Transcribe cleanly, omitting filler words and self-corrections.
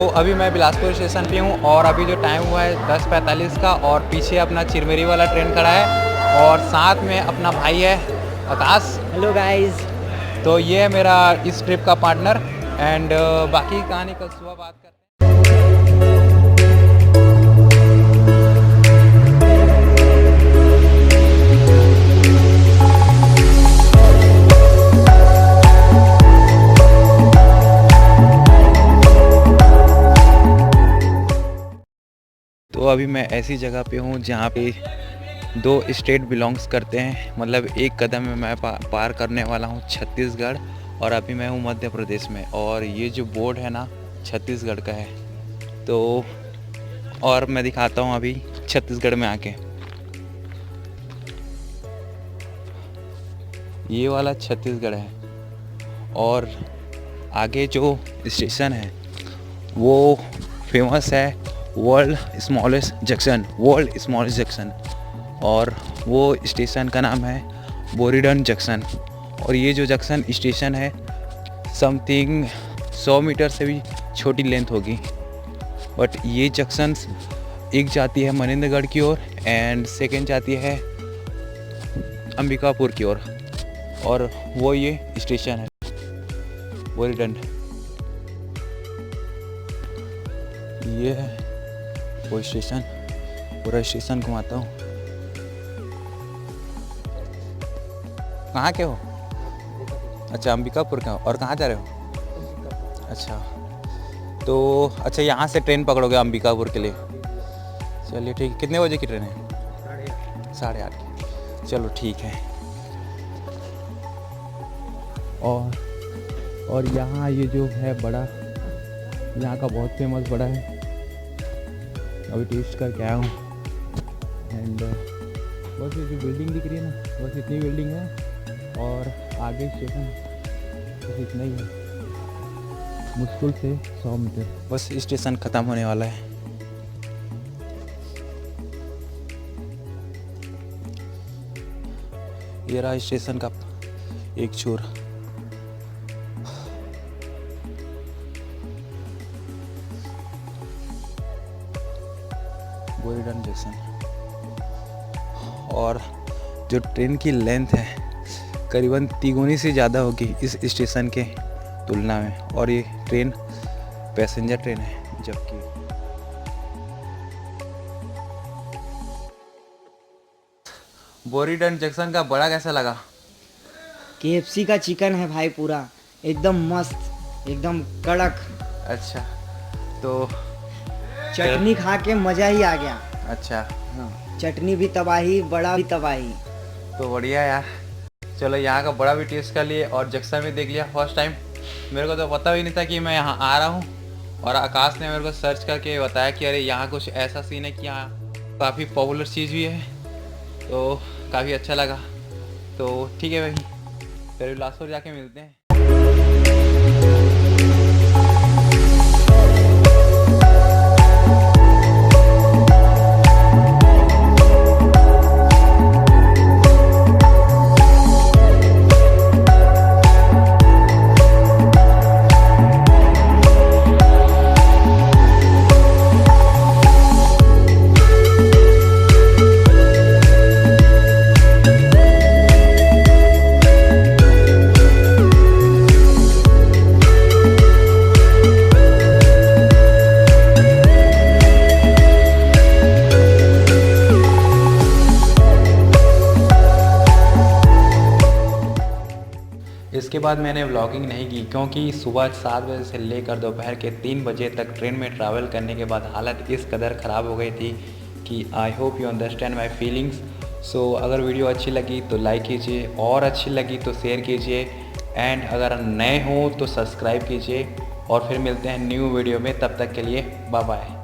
तो अभी मैं बिलासपुर स्टेशन पे हूँ और अभी जो टाइम हुआ है 10:45 का और पीछे अपना चिरमेरी वाला ट्रेन खड़ा है और साथ में अपना भाई है आकाश। Hello guys. तो ये है मेरा इस ट्रिप का पार्टनर एंड बाकी कहानी कल सुबह बात करते हैं। तो अभी मैं ऐसी जगह पे हूँ जहाँ पे 2 स्टेट बिलोंग्स करते हैं, मतलब एक कदम में मैं पार करने वाला हूँ छत्तीसगढ़ और अभी मैं हूँ मध्य प्रदेश में। और ये जो बोर्ड है ना छत्तीसगढ़ का है, तो और मैं दिखाता हूँ अभी छत्तीसगढ़ में आके। ये वाला छत्तीसगढ़ है और आगे जो स्टेशन है वो फेमस है वर्ल्ड स्मॉलेस्ट जंक्शन और वो स्टेशन का नाम है बोरीडन जंक्शन। और ये जो जंक्शन स्टेशन है समथिंग 100 मीटर से भी छोटी लेंथ होगी, बट ये जंक्शन एक जाती है मनिंदगढ़ की ओर एंड सेकेंड जाती है अंबिकापुर की ओर और वो ये स्टेशन है बोरीडन। ये है वो स्टेशन, पूरा स्टेशन घुमाता हूँ। कहाँ के हो? अच्छा अंबिकापुर का। और कहाँ जा रहे हो? अच्छा तो अच्छा यहाँ से ट्रेन पकड़ोगे अंबिकापुर के लिए? चलिए ठीक है। कितने बजे की ट्रेन है? 8:30। चलो ठीक है। और यहाँ ये जो है बड़ा, यहाँ का बहुत फेमस बड़ा है, अभी टेस्ट करके आया हूँ। एंड बस ये जो बिल्डिंग दिख रही है ना, बस इतनी बिल्डिंग है और आगे स्टेशन बस इतना ही है, मुश्किल से 100 मीटर। बस स्टेशन ख़त्म होने वाला है। ये रहा स्टेशन का एक छोर। बोरीडन जंक्शन। और जो ट्रेन की लेंथ है करीबन तिगुनी से ज़्यादा होगी इस स्टेशन के तुलना में। और ये ट्रेन पैसेंजर ट्रेन है, जबकि बोरीडन जंक्शन का बड़ा कैसा लगा? KFC का चिकन है भाई, पूरा एकदम मस्त, एकदम कड़क। अच्छा तो चटनी खा के मज़ा ही आ गया। अच्छा हाँ, चटनी भी तबाही, बड़ा भी तबाही। तो बढ़िया यार। चलो यहाँ का बड़ा भी टेस्ट कर लिए और जंक्शन भी देख लिया फर्स्ट टाइम। मेरे को तो पता भी नहीं था कि मैं यहाँ आ रहा हूँ और आकाश ने मेरे को सर्च करके बताया कि अरे यहाँ कुछ ऐसा सीन है कि यहाँ काफ़ी पॉपुलर चीज़ भी है, तो काफ़ी अच्छा लगा। तो ठीक है भाई, फिर बिलासपुर जाके मिलते हैं। इसके बाद मैंने व्लॉगिंग नहीं की क्योंकि सुबह 7 बजे से लेकर दोपहर के 3 बजे तक ट्रेन में ट्रैवल करने के बाद हालत इस कदर ख़राब हो गई थी कि I hope you understand my feelings. So अगर वीडियो अच्छी लगी तो लाइक कीजिए और अच्छी लगी तो शेयर कीजिए एंड अगर नए हो तो सब्सक्राइब कीजिए और फिर मिलते हैं न्यू वीडियो में। तब तक के लिए बाय बाय।